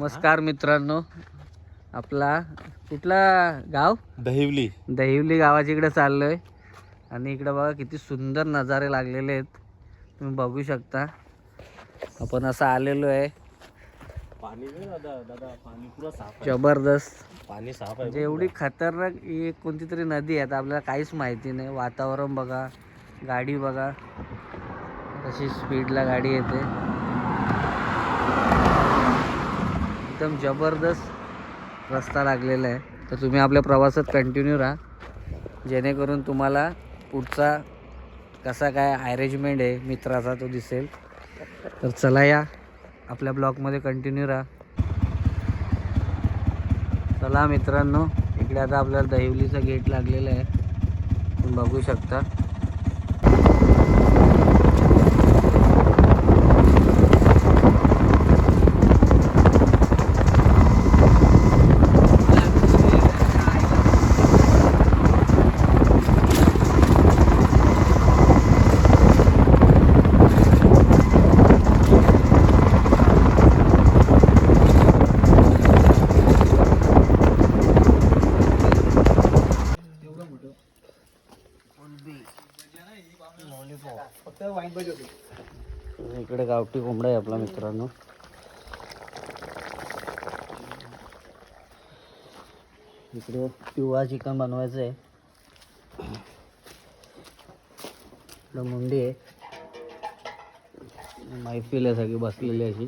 नमस्कार मित्रांनो, आपला कुठला गाव? दहिवली गावाच्या इकडे चाललोय आणि इकडे बघा किती सुंदर नजारे लागलेले आहेत, तुम्ही बघू शकता. आपण असं आलेलो आहे. पाणी दादा पाणी पुरा साफ आहे. जबरदस्त पाणी साफ आहे. म्हणजे एवढी खतरनाक ही कोणती तरी नदी आहे, आपल्याला काहीच माहिती नाही. वातावरण बघा, गाडी बघा कशी स्पीडला गाडी येते, एकदम जबरदस्त रस्ता लागलेला आहे. तर तुम्ही आपल्या प्रवासात कंटिन्यू राहा, जेणेकरून तुम्हाला पुढचा कसा काय अरेंजमेंट आहे मित्राचा तो दिसेल. तर चला या आपल्या ब्लॉगमध्ये कंटिन्यू राहा. चला मित्रांनो, इकडे आता आपल्याला दहिवलीचा गेट लागलेला आहे, तुम्ही बघू शकता. इकडे गावठी कोंबडा आहे आपला मित्रांनो. इकडे पिवळा चिकन बनवायचं आहे. इकडं मुंडी आहे, मैफिल आहे सगळी बसलेली अशी.